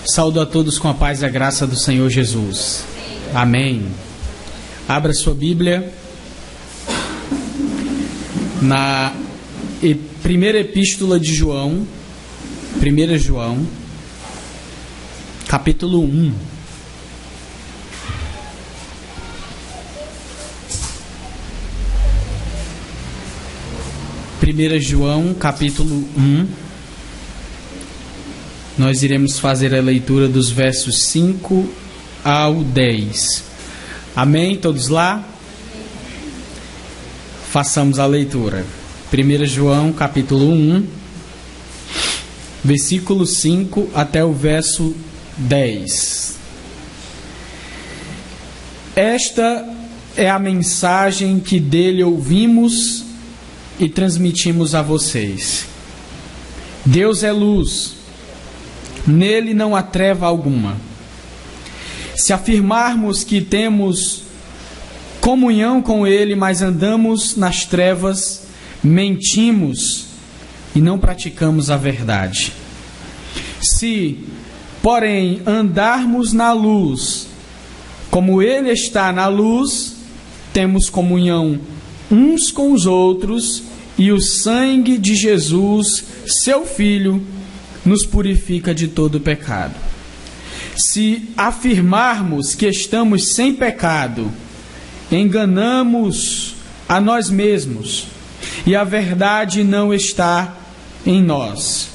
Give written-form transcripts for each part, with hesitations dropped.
Saúdo a todos com a paz e a graça do Senhor Jesus. Amém. Abra sua Bíblia na primeira epístola de João, 1 João, capítulo 1. Primeira João, capítulo 1. Nós iremos fazer a leitura dos versos 5 ao 10. Amém? Todos lá? Façamos a leitura. 1 João, capítulo 1, versículo 5 até o verso 10. Esta é a mensagem que dele ouvimos e transmitimos a vocês. Deus é luz, nele não há treva alguma. Se afirmarmos que temos comunhão com ele, mas andamos nas trevas, mentimos e não praticamos a verdade. Se, porém, andarmos na luz, como ele está na luz, temos comunhão uns com os outros, e o sangue de Jesus, seu Filho, nos purifica de todo pecado. Se afirmarmos que estamos sem pecado, enganamos a nós mesmos, e a verdade não está em nós.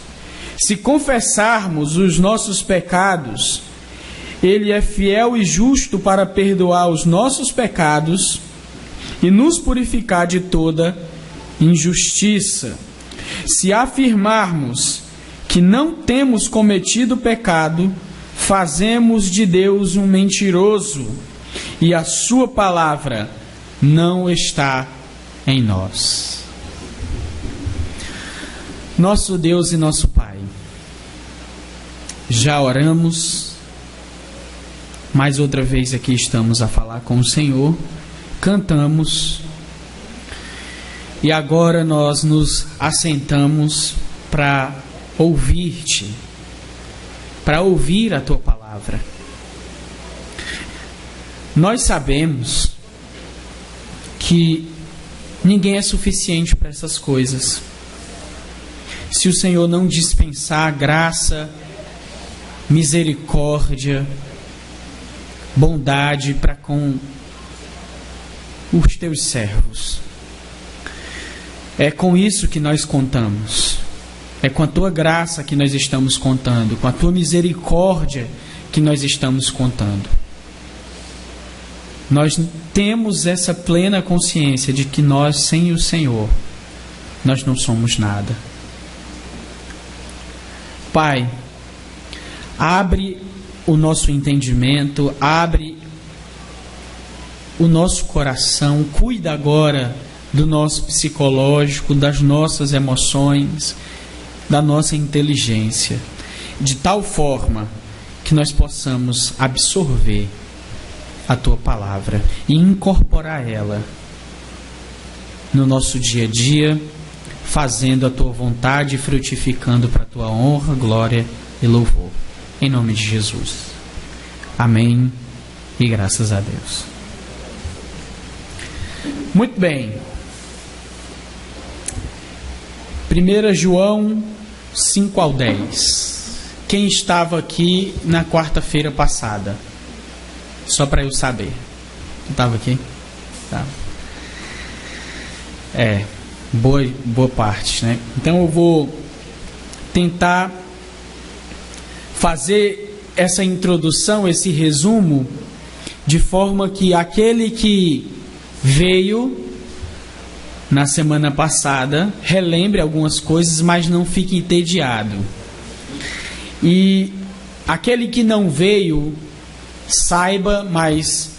Se confessarmos os nossos pecados, ele é fiel e justo para perdoar os nossos pecados e nos purificar de toda injustiça. Se afirmarmos que não temos cometido pecado, fazemos de Deus um mentiroso, e a sua palavra não está em nós. Nosso Deus e nosso Pai, já oramos, mais outra vez aqui estamos a falar com o Senhor, cantamos, e agora nós nos assentamos para ouvir-te, para ouvir a tua palavra. Nós sabemos que ninguém é suficiente para essas coisas. Se o Senhor não dispensar graça, misericórdia, bondade para com os teus servos. É com isso que nós contamos. É com a tua graça que nós estamos contando, com a tua misericórdia que nós estamos contando. Nós temos essa plena consciência de que nós, sem o Senhor, nós não somos nada. Pai, abre o nosso entendimento, abre o nosso coração, cuida agora do nosso psicológico, das nossas emoções, da nossa inteligência, de tal forma que nós possamos absorver a tua palavra e incorporar ela no nosso dia a dia, fazendo a tua vontade e frutificando para a tua honra, glória e louvor. Em nome de Jesus. Amém e graças a Deus. Muito bem. 1 João 5 ao 10. Quem estava aqui na quarta-feira passada? Só para eu saber. Estava aqui? Tá. Boa parte, né? Então eu vou tentar fazer essa introdução, esse resumo, de forma que aquele que veio na semana passada relembre algumas coisas, mas não fique entediado. E aquele que não veio saiba, mas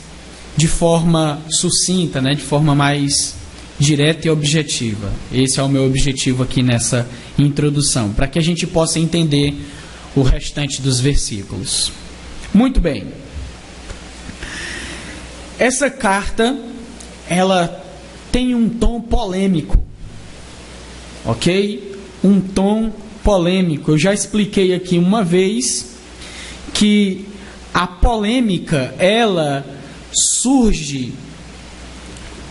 de forma sucinta, né? De forma mais direta e objetiva. Esse é o meu objetivo aqui nessa introdução, para que a gente possa entender o restante dos versículos. Muito bem. Essa carta, ela tem um tom polêmico, ok? Um tom polêmico. Eu já expliquei aqui uma vez que a polêmica, ela surge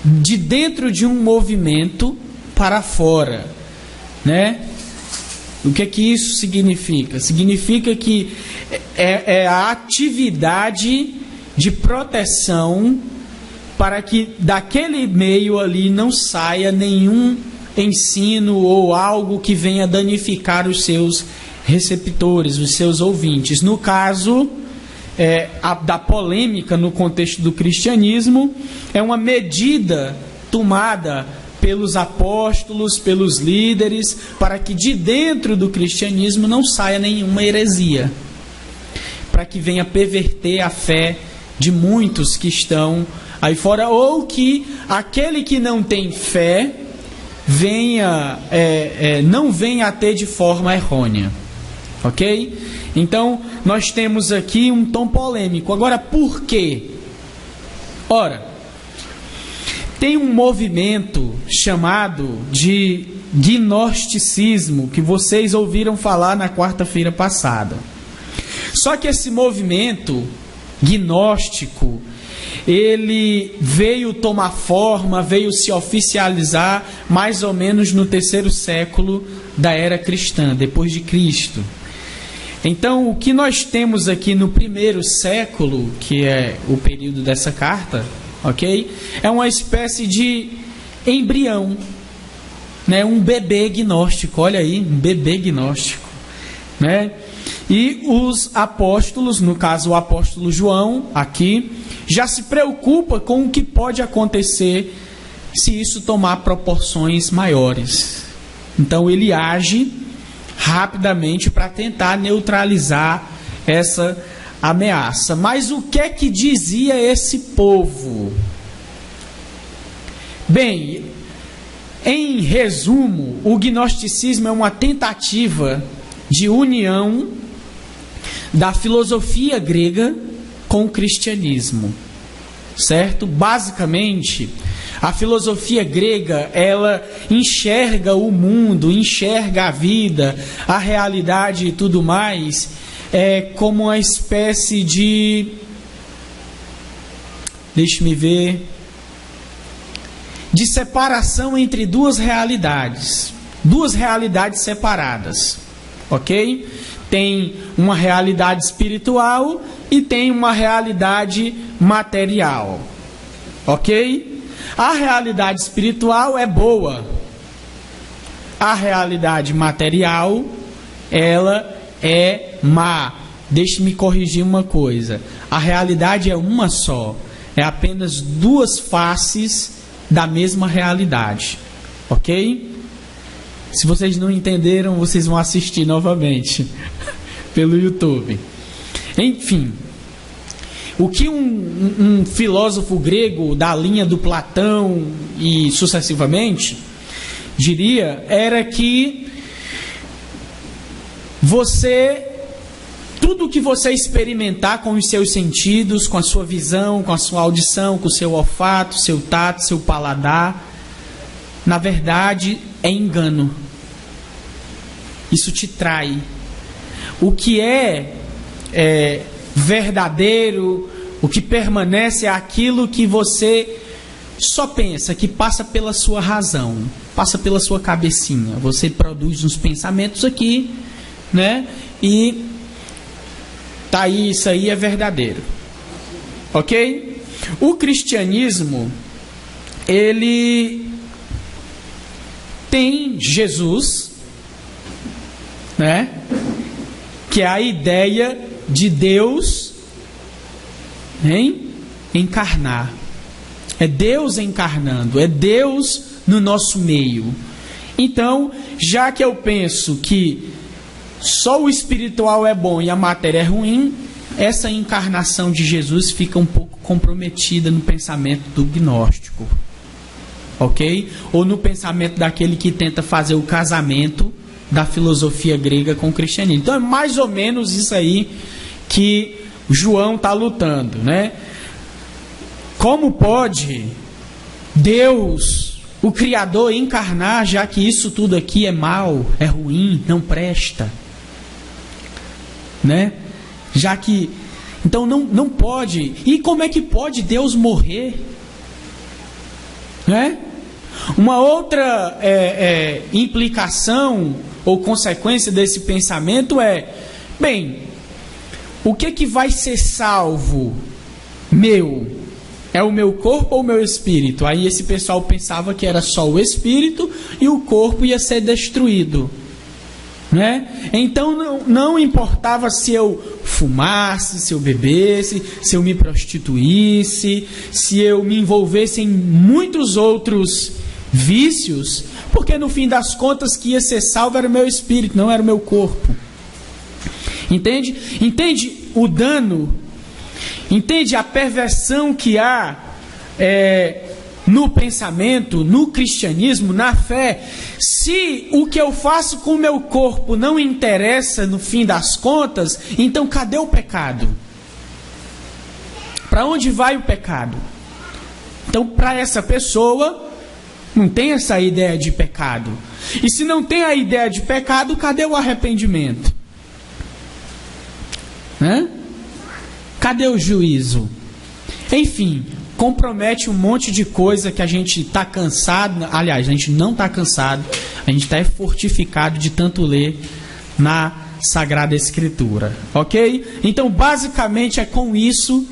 de dentro de um movimento para fora, né? O que é que isso significa? Significa que é a atividade de proteção para que daquele meio ali não saia nenhum ensino ou algo que venha danificar os seus receptores, os seus ouvintes. No caso da polêmica no contexto do cristianismo, é uma medida tomada pelos apóstolos, pelos líderes, para que de dentro do cristianismo não saia nenhuma heresia, para que venha perverter a fé de muitos que estão aí fora, ou que aquele que não tem fé não venha a ter de forma errônea. Ok? Então, nós temos aqui um tom polêmico. Agora, por quê? Ora, tem um movimento chamado de gnosticismo, que vocês ouviram falar na quarta-feira passada. Só que esse movimento gnóstico, ele veio tomar forma, veio se oficializar mais ou menos no 3º século da era cristã, depois de Cristo. Então, o que nós temos aqui no 1º século, que é o período dessa carta, ok? É uma espécie de embrião, né? Um bebê gnóstico, olha aí, um bebê gnóstico, né? E os apóstolos, no caso o apóstolo João, aqui, já se preocupa com o que pode acontecer se isso tomar proporções maiores. Então ele age rapidamente para tentar neutralizar essa ameaça. Mas o que é que dizia esse povo? Bem, em resumo, o gnosticismo é uma tentativa de união da filosofia grega com o cristianismo, certo? Basicamente, a filosofia grega, ela enxerga o mundo, enxerga a vida, a realidade e tudo mais, como uma espécie de... Deixe-me ver... de separação entre duas realidades separadas, ok? Tem uma realidade espiritual e tem uma realidade material, ok? A realidade espiritual é boa, a realidade material, ela é má. Deixe-me corrigir uma coisa, a realidade é uma só, é apenas duas faces da mesma realidade, ok? Se vocês não entenderam, vocês vão assistir novamente pelo YouTube. Enfim, o que um filósofo grego da linha do Platão e sucessivamente diria era que tudo que você experimentar com os seus sentidos, com a sua visão, com a sua audição, com o seu olfato, seu tato, seu paladar, na verdade é engano. Isso te trai. O que é verdadeiro, o que permanece é aquilo que você só pensa, que passa pela sua razão, passa pela sua cabecinha. Você produz uns pensamentos aqui, né? E tá aí, isso aí é verdadeiro. Ok? O cristianismo, ele tem Jesus, né? Que é a ideia de Deus encarnar. É Deus encarnando, é Deus no nosso meio. Então, já que eu penso que só o espiritual é bom e a matéria é ruim, essa encarnação de Jesus fica um pouco comprometida no pensamento do gnóstico, ok? Ou no pensamento daquele que tenta fazer o casamento da filosofia grega com o cristianismo. Então é mais ou menos isso aí que João está lutando, né? Como pode Deus, o Criador, encarnar, já que isso tudo aqui é mal, é ruim, não presta, né? Já que... Então não pode. E como é que pode Deus morrer? Né? Uma outra implicação ou consequência desse pensamento é: bem, o que vai ser salvo meu? É o meu corpo ou o meu espírito? Aí esse pessoal pensava que era só o espírito e o corpo ia ser destruído. Né? Então não importava se eu fumasse, se eu bebesse, se eu me prostituísse, se eu me envolvesse em muitos outros vícios, porque no fim das contas que ia ser salvo era o meu espírito, não era o meu corpo. Entende? Entende o dano? Entende a perversão que há no pensamento, no cristianismo, na fé? Se o que eu faço com o meu corpo não interessa no fim das contas, então cadê o pecado? Para onde vai o pecado? Então, para essa pessoa, não tem essa ideia de pecado. E se não tem a ideia de pecado, cadê o arrependimento? Né? Cadê o juízo? Enfim, compromete um monte de coisa que a gente está cansado. Aliás, a gente não está cansado. A gente está fortificado de tanto ler na Sagrada Escritura. Ok? Então, basicamente, é com isso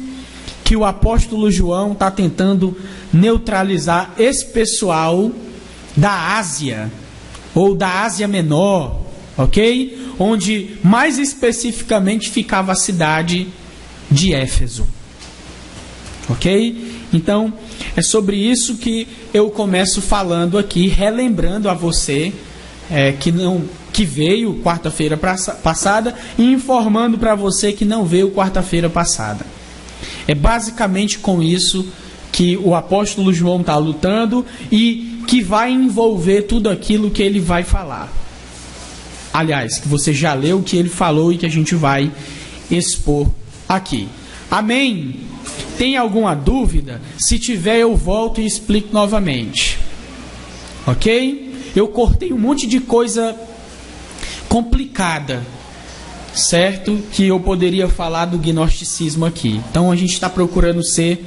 que o apóstolo João está tentando neutralizar esse pessoal da Ásia, ou da Ásia Menor, ok? Onde mais especificamente ficava a cidade de Éfeso. Ok? Então, é sobre isso que eu começo falando aqui, relembrando a você que veio quarta-feira passada e informando para você que não veio quarta-feira passada. É basicamente com isso que o apóstolo João está lutando e que vai envolver tudo aquilo que ele vai falar. Aliás, que você já leu o que ele falou e que a gente vai expor aqui. Amém? Tem alguma dúvida? Se tiver, eu volto e explico novamente. Ok? Eu cortei um monte de coisa complicada, certo? Que eu poderia falar do gnosticismo aqui. Então a gente está procurando ser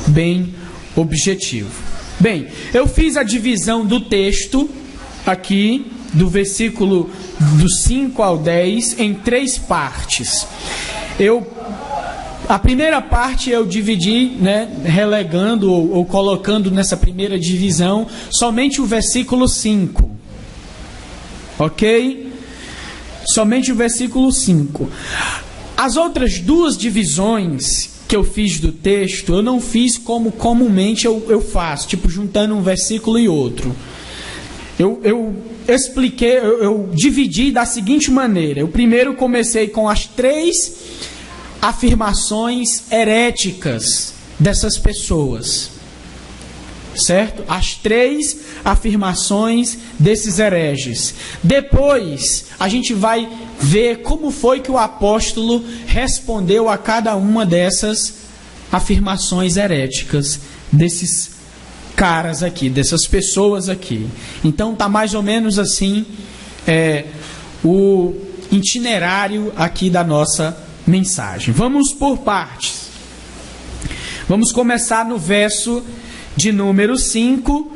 bem objetivo. Bem, eu fiz a divisão do texto aqui, do versículo do 5 ao 10, em 3 partes. A primeira parte eu dividi, relegando ou colocando nessa primeira divisão somente o versículo 5. Ok? Somente o versículo 5. As outras 2 divisões que eu fiz do texto, eu não fiz como comumente eu faço, tipo juntando um versículo e outro. Eu expliquei, eu dividi da seguinte maneira. Eu primeiro comecei com as 3 afirmações heréticas dessas pessoas, certo? As 3 afirmações desses hereges. Depois a gente vai ver como foi que o apóstolo respondeu a cada uma dessas afirmações heréticas desses caras aqui, dessas pessoas aqui. Então tá mais ou menos assim o itinerário aqui da nossa mensagem. Vamos por partes. Vamos começar no verso de número 5,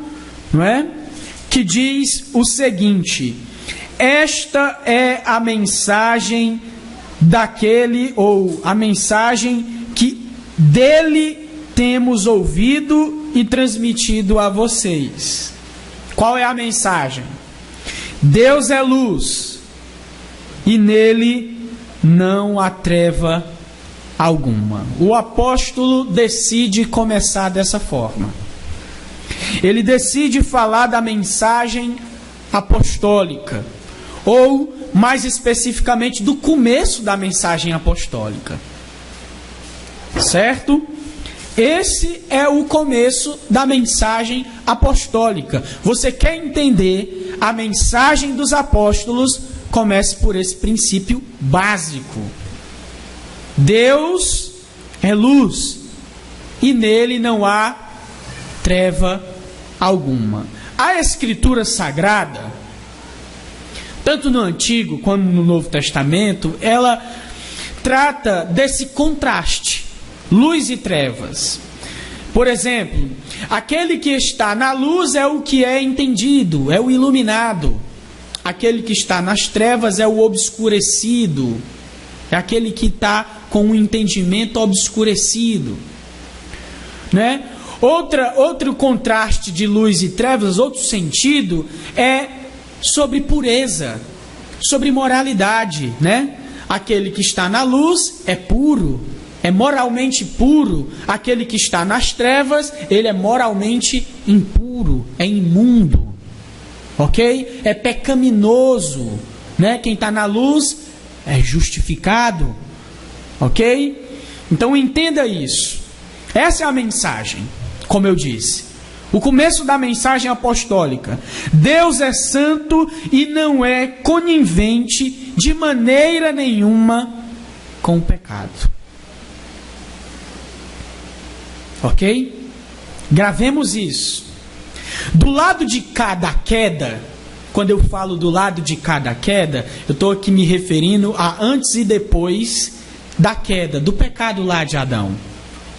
não é? Que diz o seguinte: esta é a mensagem daquele, ou a mensagem que dele temos ouvido e transmitido a vocês. Qual é a mensagem? Deus é luz e nele não há treva alguma. O apóstolo decide começar dessa forma. Ele decide falar da mensagem apostólica, ou mais especificamente do começo da mensagem apostólica. Certo? Esse é o começo da mensagem apostólica. Você quer entender a mensagem dos apóstolos? Comece por esse princípio básico. Deus é luz e nele não há treva alguma. A Escritura Sagrada, tanto no Antigo quanto no Novo Testamento, ela trata desse contraste, luz e trevas. Por exemplo, aquele que está na luz é o que é entendido, é o iluminado. Aquele que está nas trevas é o obscurecido, é aquele que está com o entendimento obscurecido, né? Outro contraste de luz e trevas, outro sentido, é sobre pureza, sobre moralidade, né? Aquele que está na luz é puro, é moralmente puro. Aquele que está nas trevas, ele é moralmente impuro, é imundo, ok? É pecaminoso, né? Quem está na luz é justificado, ok? Então entenda isso. Essa é a mensagem, como eu disse. O começo da mensagem apostólica. Deus é santo e não é conivente de maneira nenhuma com o pecado. Ok? Gravemos isso. Do lado de cada queda, quando eu falo do lado de cada queda, eu estou aqui me referindo a antes e depois da queda, do pecado lá de Adão.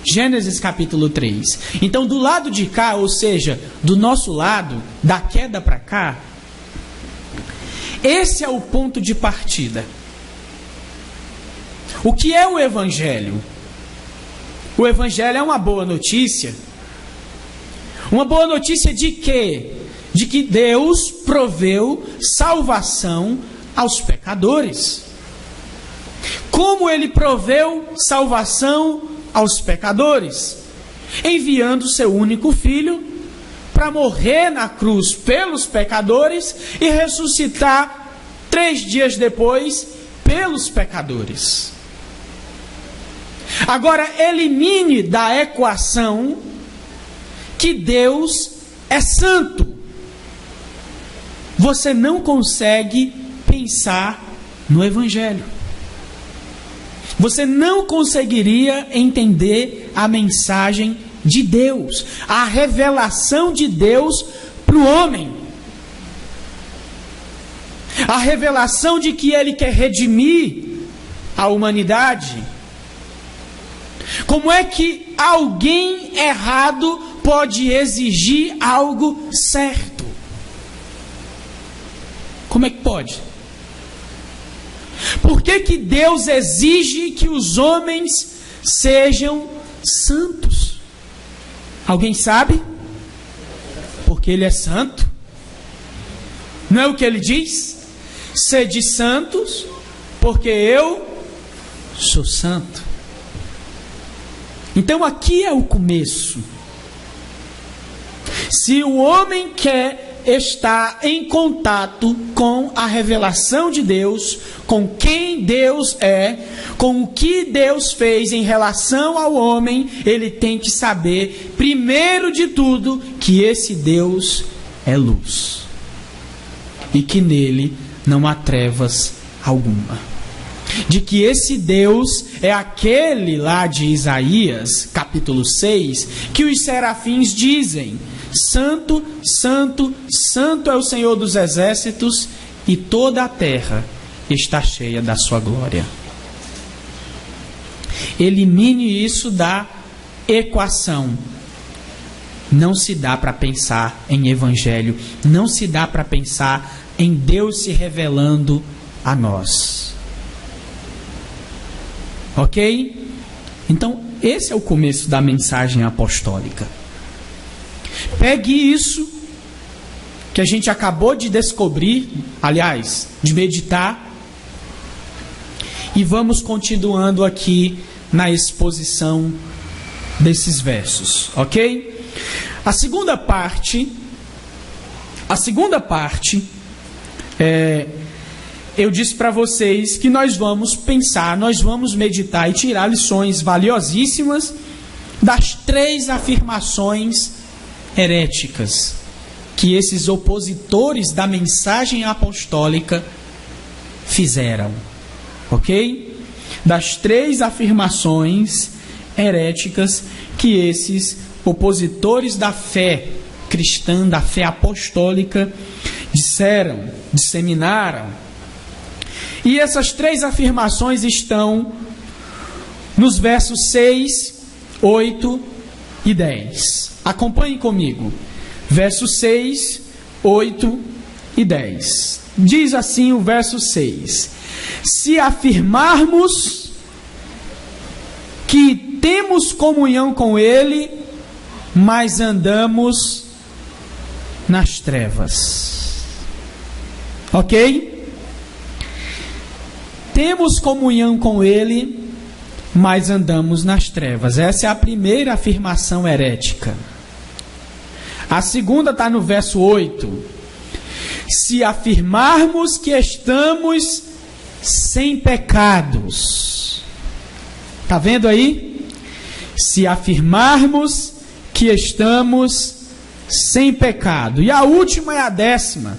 Gênesis capítulo 3. Então, do lado de cá, ou seja, do nosso lado, da queda para cá, esse é o ponto de partida. O que é o Evangelho? O Evangelho é uma boa notícia. Uma boa notícia de quê? De que Deus proveu salvação aos pecadores. Como Ele proveu salvação aos pecadores? Enviando seu único filho para morrer na cruz pelos pecadores e ressuscitar 3 dias depois pelos pecadores. Agora, elimine da equação que Deus é santo. Você não consegue pensar no Evangelho. Você não conseguiria entender a mensagem de Deus, a revelação de Deus para o homem. A revelação de que Ele quer redimir a humanidade. Como é que alguém errado pode exigir algo certo? Como é que pode? Por que Deus exige que os homens sejam santos? Alguém sabe? Porque Ele é santo. Não é o que Ele diz? Sede santos, porque eu sou santo. Então aqui é o começo. Se o homem quer estar em contato com a revelação de Deus, com quem Deus é, com o que Deus fez em relação ao homem, ele tem que saber, primeiro de tudo, que esse Deus é luz e que nele não há trevas alguma. De que esse Deus é aquele lá de Isaías, capítulo 6, que os serafins dizem: Santo, Santo, Santo é o Senhor dos exércitos, e toda a terra está cheia da sua glória. Elimine isso da equação. Não se dá para pensar em Evangelho, não se dá para pensar em Deus se revelando a nós. Ok? Então, esse é o começo da mensagem apostólica. Pegue isso que a gente acabou de descobrir, aliás, de meditar, e vamos continuando aqui na exposição desses versos, ok? A segunda parte, eu disse para vocês que nós vamos pensar, nós vamos meditar e tirar lições valiosíssimas das 3 afirmações heréticas que esses opositores da mensagem apostólica fizeram, ok? Das 3 afirmações heréticas que esses opositores da fé cristã, da fé apostólica, disseminaram. E essas 3 afirmações estão nos versos 6, 8 e 10. Acompanhem comigo. Versos 6, 8 e 10. Diz assim o verso 6: se afirmarmos que temos comunhão com Ele, mas andamos nas trevas. Ok? Temos comunhão com Ele, mas andamos nas trevas. Essa é a primeira afirmação herética. A segunda está no verso 8. Se afirmarmos que estamos sem pecados. Está vendo aí? Se afirmarmos que estamos sem pecado. E a última é a 10ª.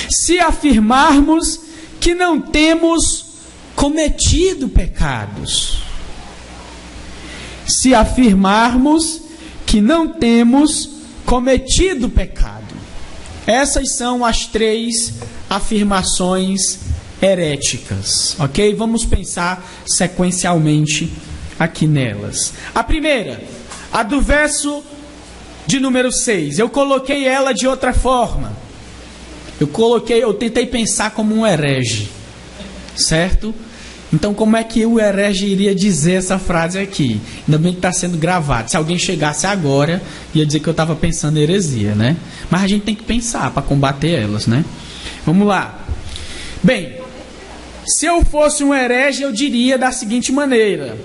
Se afirmarmos que não temos cometido pecados. Se afirmarmos que não temos cometido pecado. Essas são as 3 afirmações heréticas, ok? Vamos pensar sequencialmente aqui nelas. A primeira, a do verso de número 6. Eu coloquei ela de outra forma. Eu tentei pensar como um herege, certo? Então, como é que o herege iria dizer essa frase aqui? Ainda bem que está sendo gravado. Se alguém chegasse agora, ia dizer que eu estava pensando heresia, né? Mas a gente tem que pensar para combater elas, né? Vamos lá. Bem, se eu fosse um herege, eu diria da seguinte maneira: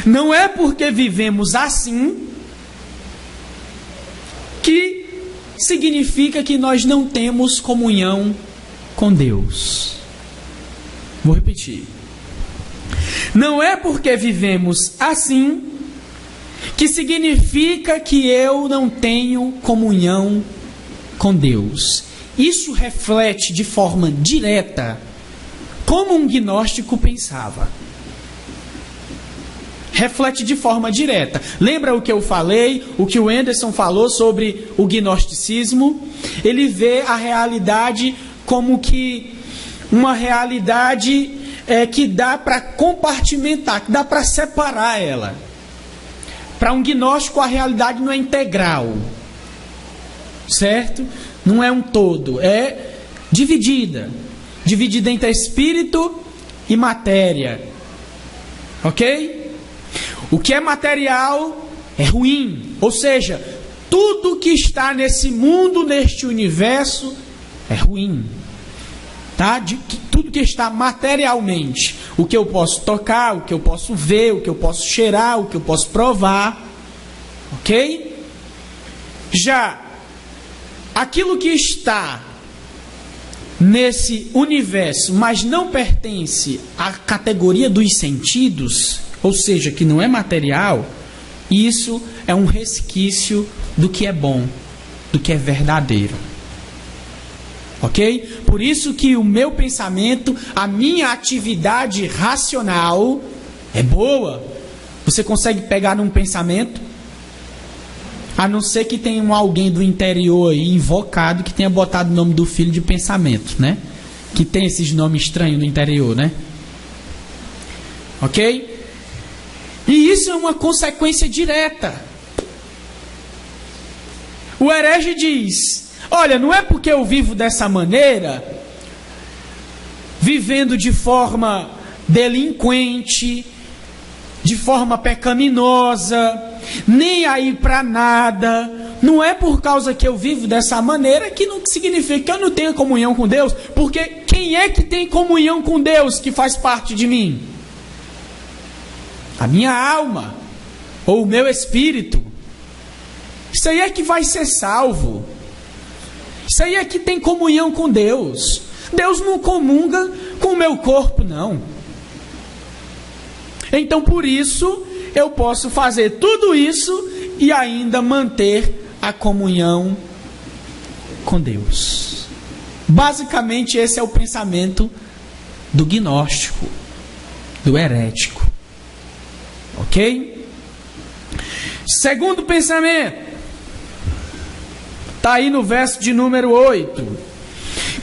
não é porque vivemos assim que significa que nós não temos comunhão com Deus. Vou repetir. Não é porque vivemos assim que significa que eu não tenho comunhão com Deus. Isso reflete de forma direta como um gnóstico pensava. Reflete de forma direta. Lembra o que eu falei, o que o Anderson falou sobre o gnosticismo? Ele vê a realidade como que uma realidade que dá para compartimentar, que dá para separar ela. Para um gnóstico a realidade não é integral, certo? Não é um todo, é dividida. Dividida entre espírito e matéria. Ok? O que é material é ruim. Ou seja, tudo que está nesse mundo, neste universo, é ruim. Tá? Tudo que está materialmente. O que eu posso tocar, o que eu posso ver, o que eu posso cheirar, o que eu posso provar. Ok? Já aquilo que está nesse universo, mas não pertence à categoria dos sentidos, ou seja, que não é material, isso é um resquício do que é bom, do que é verdadeiro. Ok? Por isso que o meu pensamento, a minha atividade racional é boa. Você consegue pegar num pensamento? A não ser que tenha alguém do interior aí invocado que tenha botado o nome do filho de pensamento, né? Que tem esses nomes estranhos no interior, né? Ok? E isso é uma consequência direta. O herege diz: olha, não é porque eu vivo dessa maneira, vivendo de forma delinquente, de forma pecaminosa, nem aí para nada. Não é por causa que eu vivo dessa maneira que não significa que eu não tenha comunhão com Deus. Porque quem é que tem comunhão com Deus que faz parte de mim? A minha alma, ou o meu espírito. Isso aí é que vai ser salvo. Isso aí é que tem comunhão com Deus. Deus não comunga com o meu corpo, não. Então, por isso, eu posso fazer tudo isso e ainda manter a comunhão com Deus. Basicamente, esse é o pensamento do gnóstico, do herético. Ok? Segundo pensamento, está aí no verso de número 8,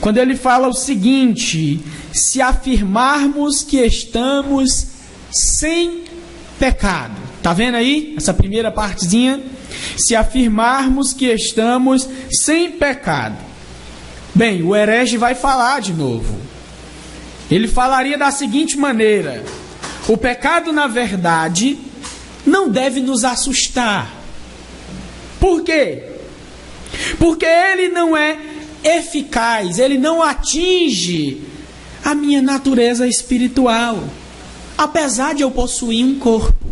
quando ele fala o seguinte: se afirmarmos que estamos sem pecado. Tá vendo aí? Essa primeira partezinha. Se afirmarmos que estamos sem pecado. Bem, o herege vai falar de novo. Ele falaria da seguinte maneira: o pecado, na verdade, não deve nos assustar. Por quê? Porque ele não é eficaz, ele não atinge a minha natureza espiritual. Apesar de eu possuir um corpo,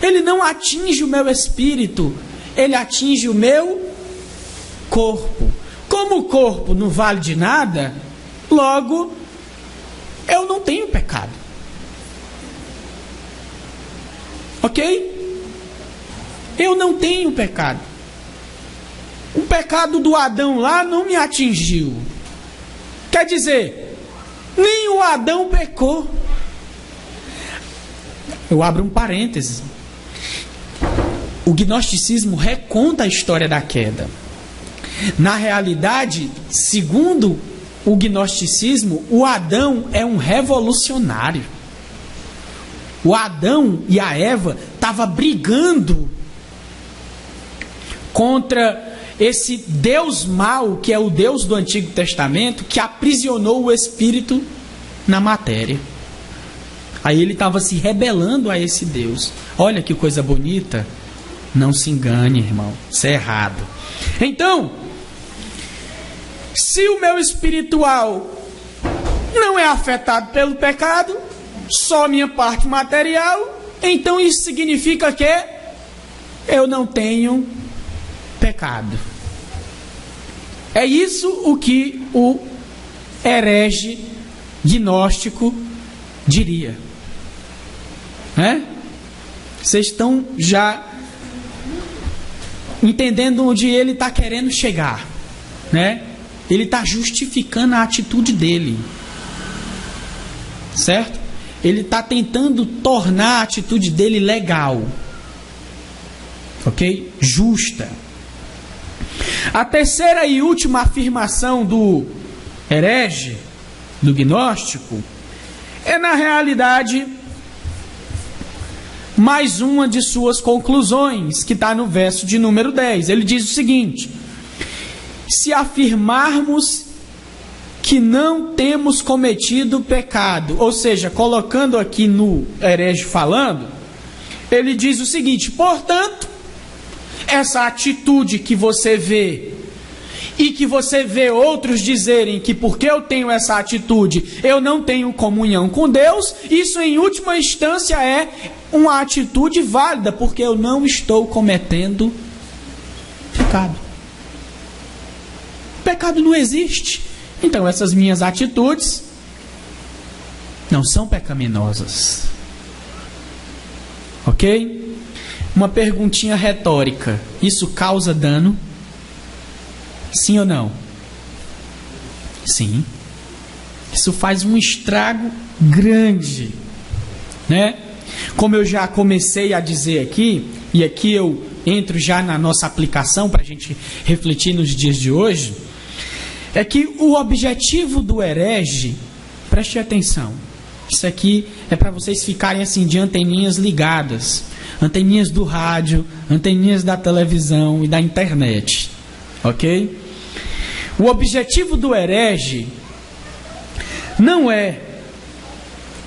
ele não atinge o meu espírito, ele atinge o meu corpo. Como o corpo não vale de nada, logo, eu não tenho pecado. Ok? Eu não tenho pecado. O pecado do Adão lá não me atingiu. Quer dizer, nem o Adão pecou. Eu abro um parêntese. O gnosticismo reconta a história da queda. Na realidade, segundo o gnosticismo, o Adão é um revolucionário. O Adão e a Eva estavam brigando contra esse Deus mau, que é o Deus do Antigo Testamento, que aprisionou o espírito na matéria. Aí ele estava se rebelando a esse Deus. Olha que coisa bonita. Não se engane, irmão. Isso é errado. Então, se o meu espiritual não é afetado pelo pecado, só minha parte material, então isso significa que eu não tenho pecado. É isso o que o herege gnóstico diria. Vocês estão já entendendo onde ele está querendo chegar, né? Ele está justificando a atitude dele, certo? Ele está tentando tornar a atitude dele legal, ok? Justa. A terceira e última afirmação do herege, do gnóstico, é na realidade mais uma de suas conclusões, que está no verso de número 10. Ele diz o seguinte: se afirmarmos que não temos cometido pecado, ou seja, colocando aqui no herege falando, ele diz o seguinte: portanto, essa atitude que você vê, e que você vê outros dizerem que porque eu tenho essa atitude, eu não tenho comunhão com Deus, isso em última instância é uma atitude válida, porque eu não estou cometendo pecado. Pecado não existe. Então essas minhas atitudes não são pecaminosas. Ok? Uma perguntinha retórica: isso causa dano? Sim ou não? Sim. Isso faz um estrago grande, né? Como eu já comecei a dizer aqui, e aqui eu entro já na nossa aplicação para a gente refletir nos dias de hoje, é que o objetivo do herege, preste atenção, isso aqui é para vocês ficarem assim de anteninhas ligadas, anteninhas do rádio, anteninhas da televisão e da internet, ok? O objetivo do herege não é,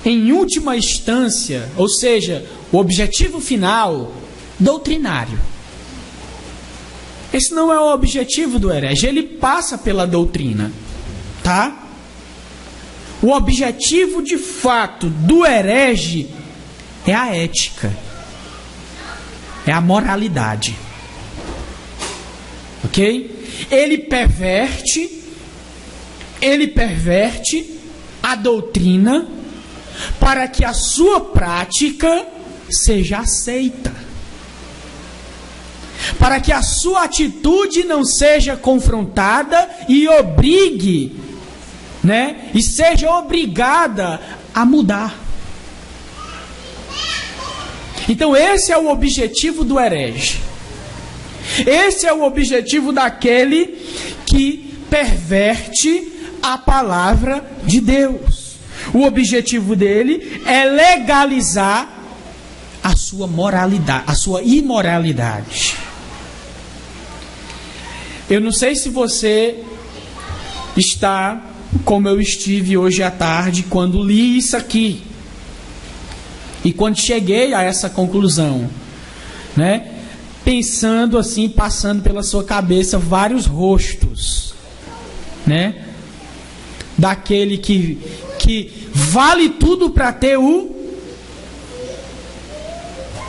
em última instância, ou seja, o objetivo final, doutrinário. Esse não é o objetivo do herege, ele passa pela doutrina, tá? O objetivo de fato do herege é a ética, é a moralidade, ok? Ele perverte a doutrina para que a sua prática seja aceita, para que a sua atitude não seja confrontada e obrigue, né? E seja obrigada a mudar. Então esse é o objetivo do herege. Esse é o objetivo daquele que perverte a palavra de Deus. O objetivo dele é legalizar a sua moralidade, a sua imoralidade. Eu não sei se você está como eu estive hoje à tarde quando li isso aqui. E quando cheguei a essa conclusão, né? Pensando assim, passando pela sua cabeça vários rostos, né? Daquele que vale tudo para ter o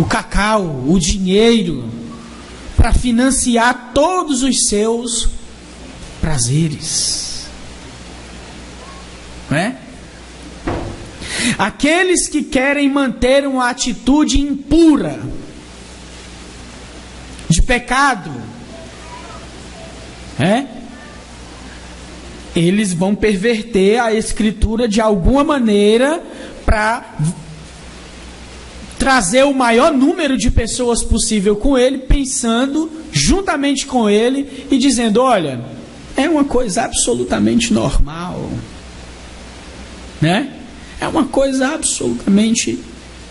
cacau, o dinheiro, para financiar todos os seus prazeres, né? Aqueles que querem manter uma atitude impura, de pecado, eles vão perverter a Escritura de alguma maneira para trazer o maior número de pessoas possível com ele, pensando juntamente com ele e dizendo: olha, é uma coisa absolutamente normal, né? É uma coisa absolutamente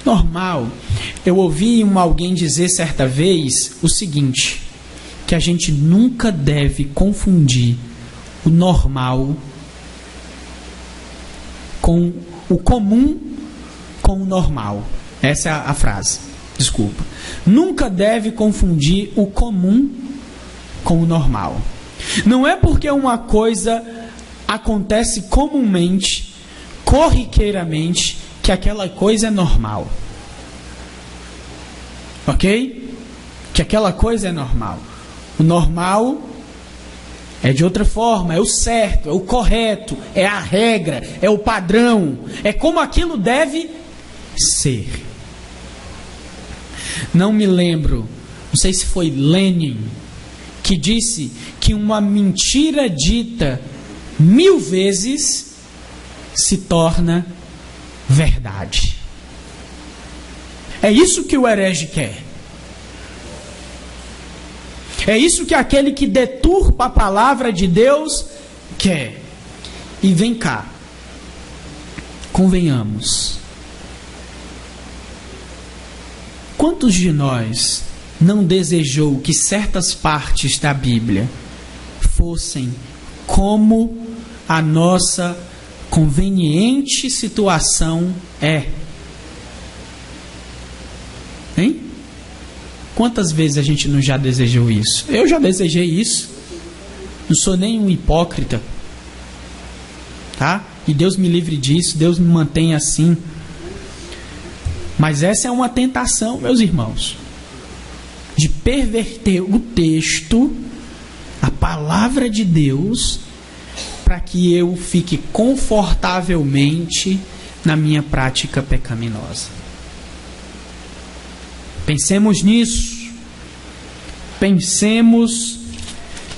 normal. Eu ouvi alguém dizer certa vez o seguinte, que a gente nunca deve confundir o normal com o comum com o normal. Essa é a frase. Desculpa. Nunca deve confundir o comum com o normal. Não é porque uma coisa acontece comumente, corriqueiramente, que aquela coisa é normal. Ok? Que aquela coisa é normal. O normal é de outra forma, é o certo, é o correto, é a regra, é o padrão, é como aquilo deve ser. Não me lembro, não sei se foi Lenin, que disse que uma mentira dita 1000 vezes se torna verdade. É isso que o herege quer. É isso que aquele que deturpa a palavra de Deus quer. E vem cá, convenhamos, quantos de nós não desejou que certas partes da Bíblia fossem como a nossa conveniente situação é? Hein? Quantas vezes a gente não já desejou isso? Eu já desejei isso. Não sou nem um hipócrita, tá? E Deus me livre disso, Deus me mantém assim. Mas essa é uma tentação, meus irmãos, de perverter o texto, a palavra de Deus, para que eu fique confortavelmente na minha prática pecaminosa. Pensemos nisso. Pensemos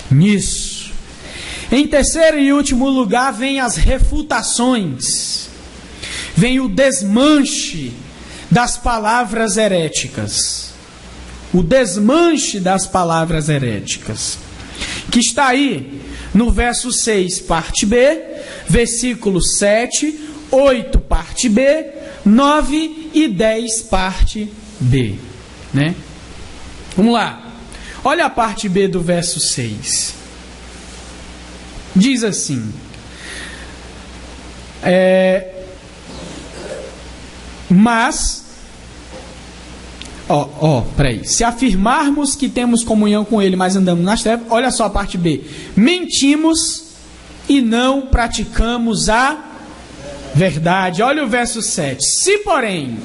nisso. Em terceiro e último lugar, vem as refutações. Vem o desmanche das palavras heréticas. O desmanche das palavras heréticas. Que está aí no verso 6, parte B, versículo 7, 8, parte B, 9 e 10, parte B. Né? Vamos lá. Olha a parte B do verso 6. Diz assim: mas peraí. Se afirmarmos que temos comunhão com Ele, mas andamos nas trevas, olha só a parte B. Mentimos e não praticamos a verdade. Olha o verso 7. Se, porém,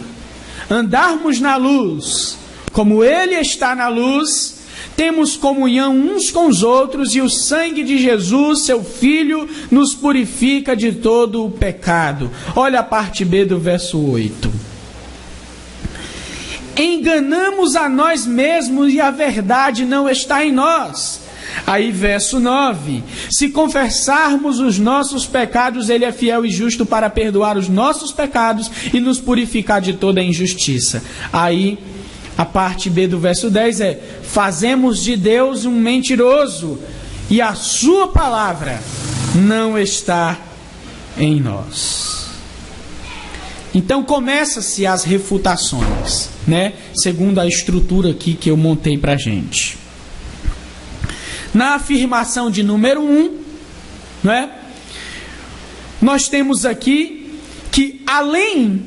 andarmos na luz, como Ele está na luz, temos comunhão uns com os outros, e o sangue de Jesus, seu Filho, nos purifica de todo o pecado. Olha a parte B do verso 8. Enganamos a nós mesmos e a verdade não está em nós. Aí verso 9. Se confessarmos os nossos pecados, Ele é fiel e justo para perdoar os nossos pecados e nos purificar de toda a injustiça. Aí a parte B do verso 10 é: fazemos de Deus um mentiroso e a sua palavra não está em nós. Então começa-se as refutações, né? Segundo a estrutura aqui que eu montei para a gente. Na afirmação de número 1, né? Nós temos aqui que além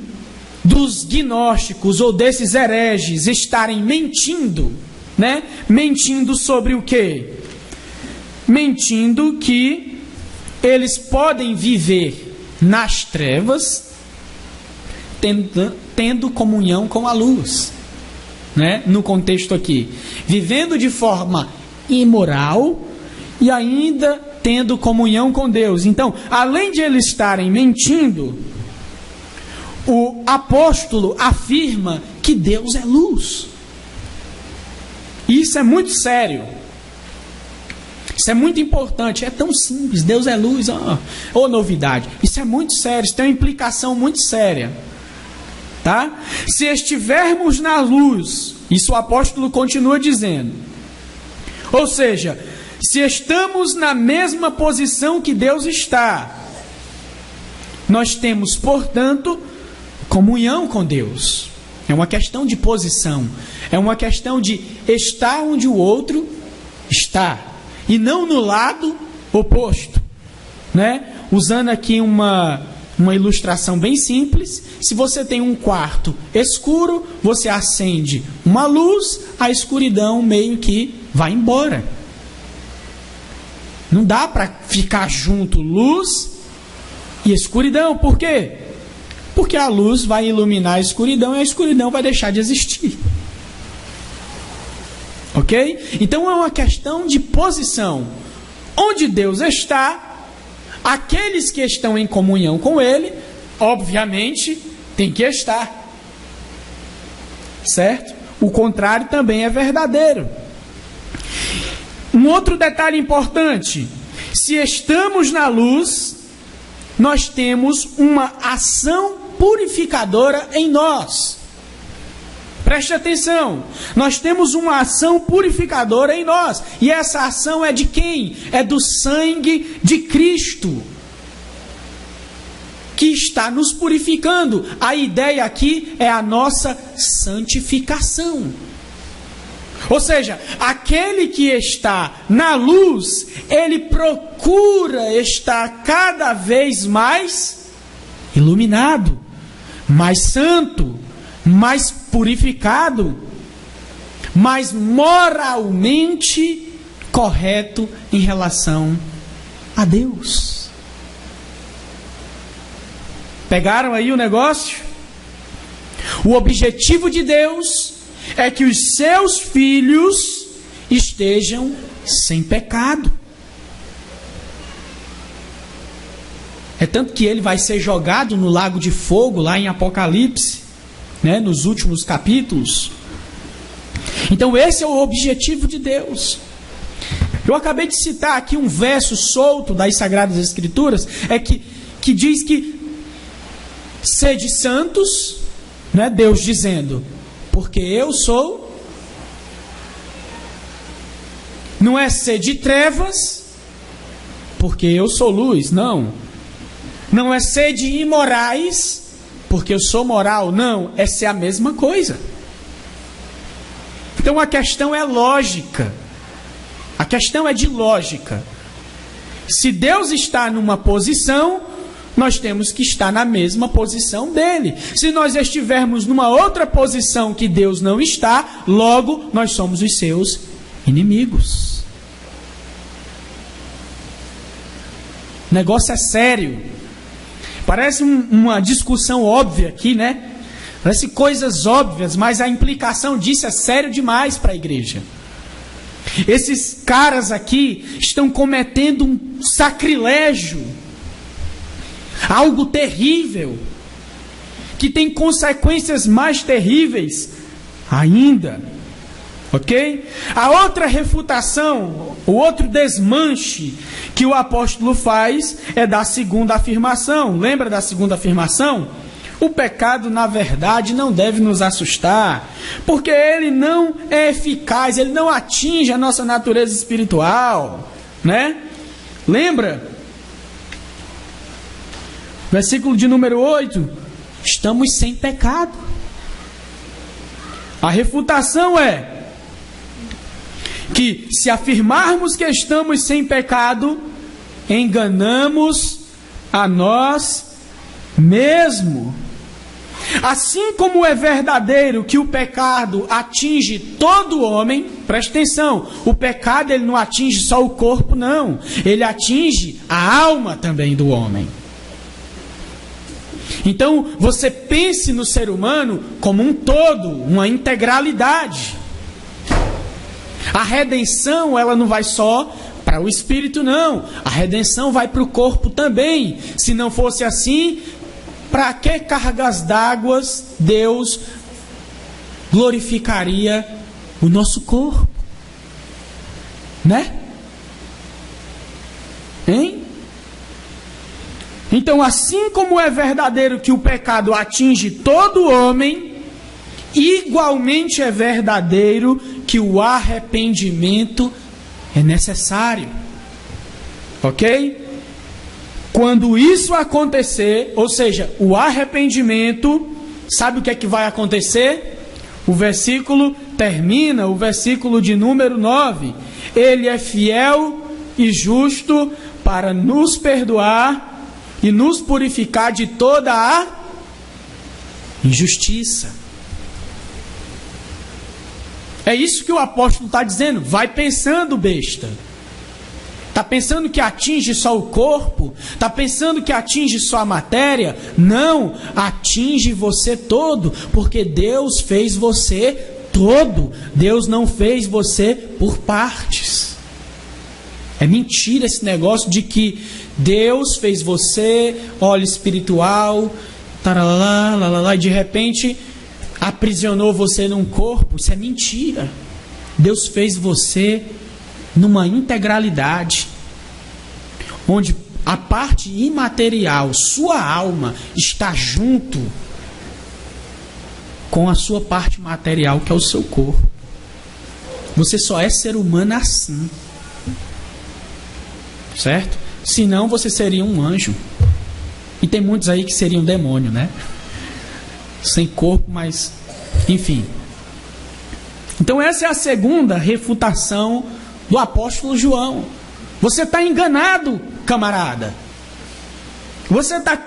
dos gnósticos ou desses hereges estarem mentindo, né? Mentindo sobre o quê? Mentindo que eles podem viver nas trevas, tendo comunhão com a luz, né? No contexto aqui, vivendo de forma imoral e ainda tendo comunhão com Deus. Então, além de eles estarem mentindo, o apóstolo afirma que Deus é luz. Isso é muito sério. Isso é muito importante. É tão simples. Deus é luz. Ô novidade. Isso é muito sério. Isso tem uma implicação muito séria. Tá? Se estivermos na luz, isso o apóstolo continua dizendo. Ou seja, se estamos na mesma posição que Deus está, nós temos, portanto, comunhão com Deus. É uma questão de posição. É uma questão de estar onde o outro está. E não no lado oposto. Né? Usando aqui uma ilustração bem simples. Se você tem um quarto escuro, você acende uma luz, a escuridão meio que vai embora. Não dá para ficar junto luz e escuridão. Por quê? Porque a luz vai iluminar a escuridão e a escuridão vai deixar de existir. Ok? Então é uma questão de posição. Onde Deus está, aqueles que estão em comunhão com Ele, obviamente, tem que estar. Certo? O contrário também é verdadeiro. Um outro detalhe importante: se estamos na luz, nós temos uma ação purificadora em nós. Preste atenção, nós temos uma ação purificadora em nós. E essa ação é de quem? É do sangue de Cristo, que está nos purificando. A ideia aqui é a nossa santificação. Ou seja, aquele que está na luz, ele procura estar cada vez mais iluminado, mais santo, mais purificado, mais moralmente correto em relação a Deus. Pegaram aí o negócio? O objetivo de Deus é que os seus filhos estejam sem pecado. É tanto que ele vai ser jogado no lago de fogo, lá em Apocalipse, né, nos últimos capítulos. Então esse é o objetivo de Deus. Eu acabei de citar aqui um verso solto das Sagradas Escrituras, que diz que sede santos, né, Deus dizendo, porque eu sou. Não é ser de trevas, porque eu sou luz, não. Não é ser de imorais, porque eu sou moral, não. É ser a mesma coisa. Então a questão é lógica. A questão é de lógica. Se Deus está numa posição, nós temos que estar na mesma posição dele. Se nós estivermos numa outra posição que Deus não está, logo nós somos os seus inimigos. O negócio é sério. Parece uma discussão óbvia aqui, né? Parece coisas óbvias, mas a implicação disso é sério demais para a igreja. Esses caras aqui estão cometendo um sacrilégio, algo terrível, que tem consequências mais terríveis ainda. Ok? A outra refutação, o outro desmanche que o apóstolo faz é da segunda afirmação. Lembra da segunda afirmação? O pecado, na verdade, não deve nos assustar, porque ele não é eficaz, ele não atinge a nossa natureza espiritual, né? Lembra? Versículo de número 8, estamos sem pecado. A refutação é que se afirmarmos que estamos sem pecado, enganamos a nós mesmos. Assim como é verdadeiro que o pecado atinge todo homem, preste atenção, o pecado ele não atinge só o corpo, não. Ele atinge a alma também do homem. Então, você pense no ser humano como um todo, uma integralidade. A redenção, ela não vai só para o espírito, não. A redenção vai para o corpo também. Se não fosse assim, para que cargas d'água Deus glorificaria o nosso corpo? Né? Hein? Então, assim como é verdadeiro que o pecado atinge todo homem, igualmente é verdadeiro que o arrependimento é necessário. Ok? Quando isso acontecer, ou seja, o arrependimento, sabe o que é que vai acontecer? O versículo termina, o versículo de número 9. Ele é fiel e justo para nos perdoar e nos purificar de toda a injustiça. É isso que o apóstolo está dizendo. Vai pensando, besta. Está pensando que atinge só o corpo? Está pensando que atinge só a matéria? Não, atinge você todo, porque Deus fez você todo. Deus não fez você por partes. É mentira esse negócio de que Deus fez você, óleo espiritual, taralá, lalala, e de repente aprisionou você num corpo. Isso é mentira. Deus fez você numa integralidade, onde a parte imaterial, sua alma, está junto com a sua parte material, que é o seu corpo. Você só é ser humano assim. Certo? Senão você seria um anjo. E tem muitos aí que seriam demônio, né? Sem corpo, mas enfim. Então essa é a segunda refutação do apóstolo João. Você está enganado, camarada. Você está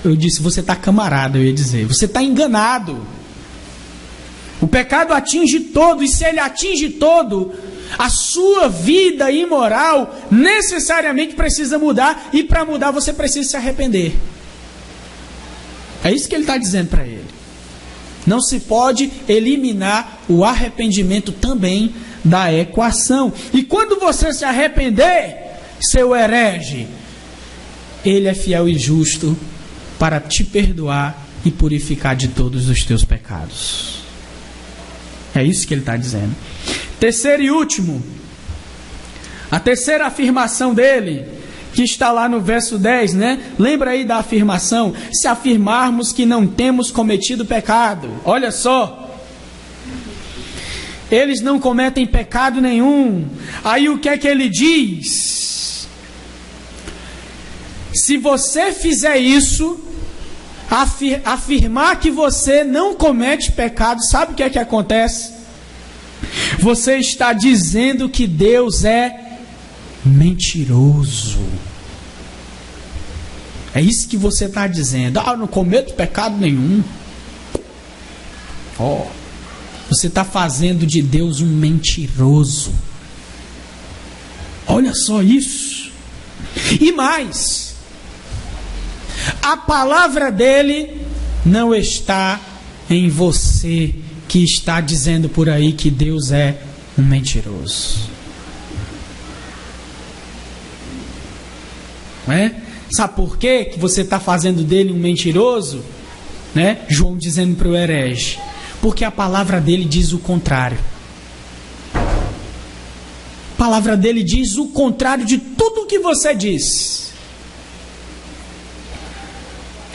Eu disse, você está camarada, eu ia dizer. Você está enganado. O pecado atinge todo, e se ele atinge todo, a sua vida imoral necessariamente precisa mudar, e para mudar você precisa se arrepender. É isso que ele está dizendo para ele. Não se pode eliminar o arrependimento também da equação. E quando você se arrepender, seu herege, ele é fiel e justo para te perdoar e purificar de todos os teus pecados. É isso que ele está dizendo. Terceiro e último, a terceira afirmação dele, que está lá no verso 10, né? Lembra aí da afirmação? Se afirmarmos que não temos cometido pecado. Olha só. Eles não cometem pecado nenhum. Aí o que é que ele diz? Se você fizer isso, afirmar que você não comete pecado, sabe o que é que acontece? Você está dizendo que Deus é mentiroso. É isso que você está dizendo. Eu não cometo pecado nenhum. Você está fazendo de Deus um mentiroso. Olha só isso. E mais, a palavra dele não está em você, que está dizendo por aí que Deus é um mentiroso. Não é? Sabe por quê que você está fazendo dele um mentiroso? Né? João dizendo para o herege. Porque a palavra dele diz o contrário. A palavra dele diz o contrário de tudo o que você disse.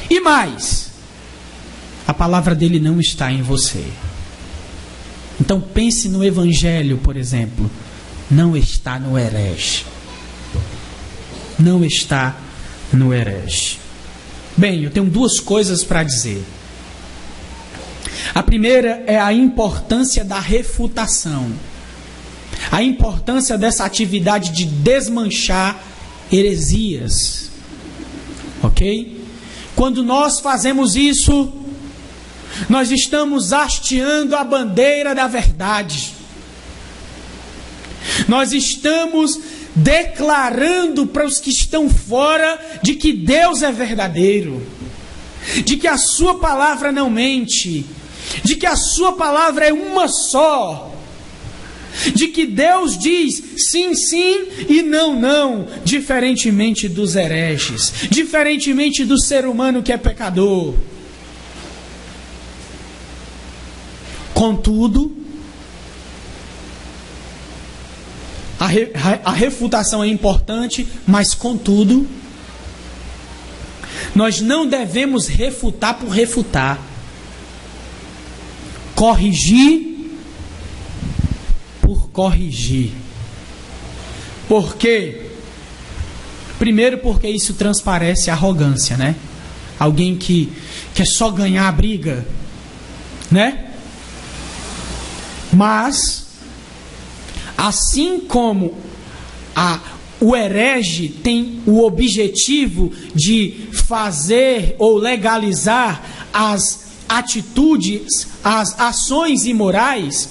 E mais, a palavra dele não está em você. Então pense no evangelho, por exemplo. Não está no herege. Não está no herege. Bem, eu tenho duas coisas para dizer. A primeira é a importância da refutação. A importância dessa atividade de desmanchar heresias. Ok? Quando nós fazemos isso, nós estamos hasteando a bandeira da verdade. Nós estamos declarando para os que estão fora de que Deus é verdadeiro, de que a sua palavra não mente, de que a sua palavra é uma só, de que Deus diz sim, sim e não, não, diferentemente dos hereges, diferentemente do ser humano que é pecador. Contudo, a refutação é importante, mas contudo, nós não devemos refutar por refutar. Corrigir por corrigir. Por quê? Primeiro porque isso transparece arrogância, né? Alguém que quer só ganhar a briga, né? Mas, assim como o herege tem o objetivo de fazer ou legalizar as atitudes, as ações imorais,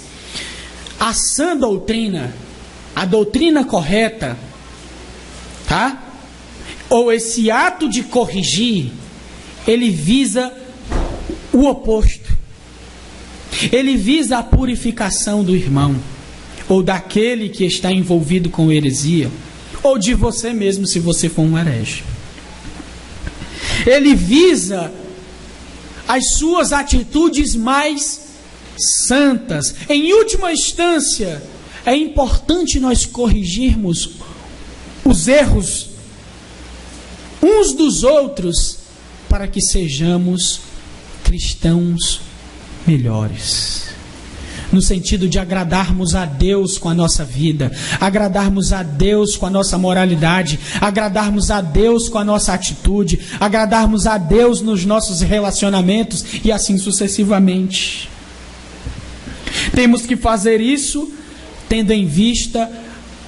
a sã doutrina, a doutrina correta, tá? Ou esse ato de corrigir, ele visa o oposto. Ele visa a purificação do irmão, ou daquele que está envolvido com heresia, ou de você mesmo, se você for um herege. Ele visa as suas atitudes mais santas. Em última instância, é importante nós corrigirmos os erros uns dos outros, para que sejamos cristãos melhores, no sentido de agradarmos a Deus com a nossa vida, agradarmos a Deus com a nossa moralidade, agradarmos a Deus com a nossa atitude, agradarmos a Deus nos nossos relacionamentos e assim sucessivamente. Temos que fazer isso tendo em vista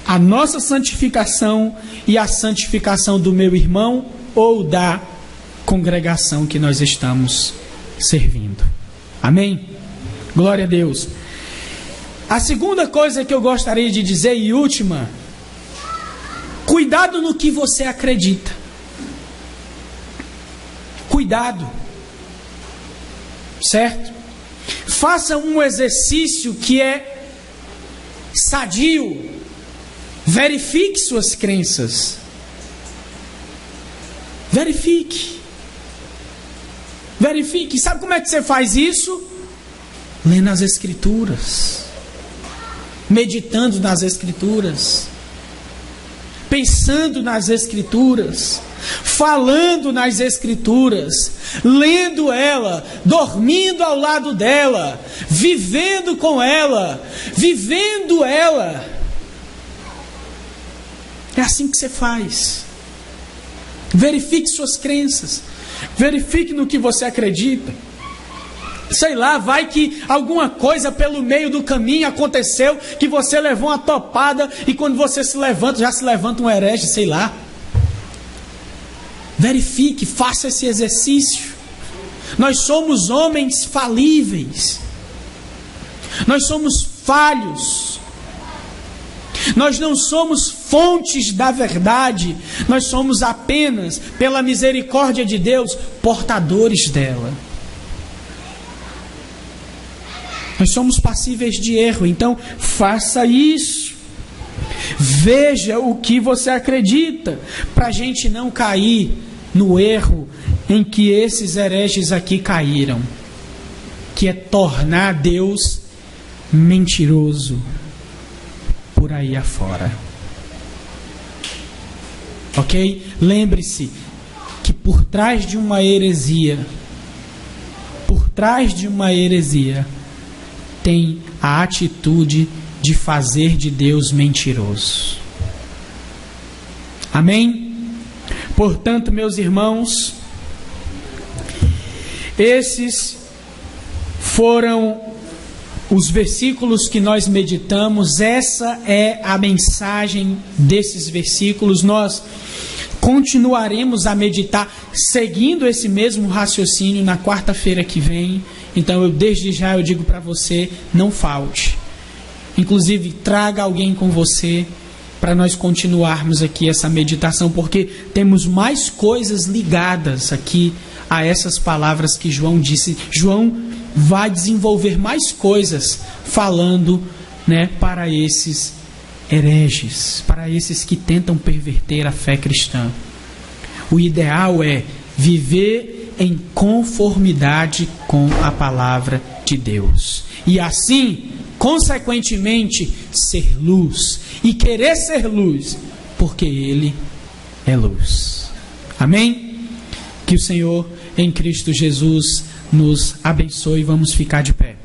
a nossa santificação e a santificação do meu irmão ou da congregação que nós estamos servindo. Amém? Glória a Deus. A segunda coisa que eu gostaria de dizer e última: cuidado no que você acredita. Cuidado. Certo? Faça um exercício que é sadio. Verifique suas crenças. Verifique. Verifique. Sabe como é que você faz isso? Lendo as Escrituras. Meditando nas Escrituras. Pensando nas Escrituras. Falando nas Escrituras. Lendo ela. Dormindo ao lado dela. Vivendo com ela. Vivendo ela. É assim que você faz. Verifique suas crenças. Verifique no que você acredita. Sei lá, vai que alguma coisa pelo meio do caminho aconteceu, que você levou uma topada e quando você se levanta, já se levanta um herege, sei lá. Verifique, faça esse exercício. Nós somos homens falíveis. Nós somos falhos. Nós não somos fontes da verdade. Nós somos apenas, pela misericórdia de Deus, portadores dela. Nós somos passíveis de erro. Então, faça isso. Veja o que você acredita, para a gente não cair no erro em que esses hereges aqui caíram, que é tornar Deus mentiroso por aí afora. Ok? Lembre-se que por trás de uma heresia, tem a atitude de fazer de Deus mentiroso. Amém? Portanto, meus irmãos, Esses foram os versículos que nós meditamos. Essa é a mensagem desses versículos. Nós continuaremos a meditar seguindo esse mesmo raciocínio na quarta-feira que vem. Então, desde já eu digo para você, não falte. Inclusive, traga alguém com você para nós continuarmos aqui essa meditação, porque temos mais coisas ligadas aqui a essas palavras que João disse. João vai desenvolver mais coisas falando, para esses hereges, para esses que tentam perverter a fé cristã. O ideal é viver em conformidade com a palavra de Deus. E assim, consequentemente, ser luz. E querer ser luz, porque Ele é luz. Amém? Que o Senhor, em Cristo Jesus, nos abençoe. Vamos ficar de pé.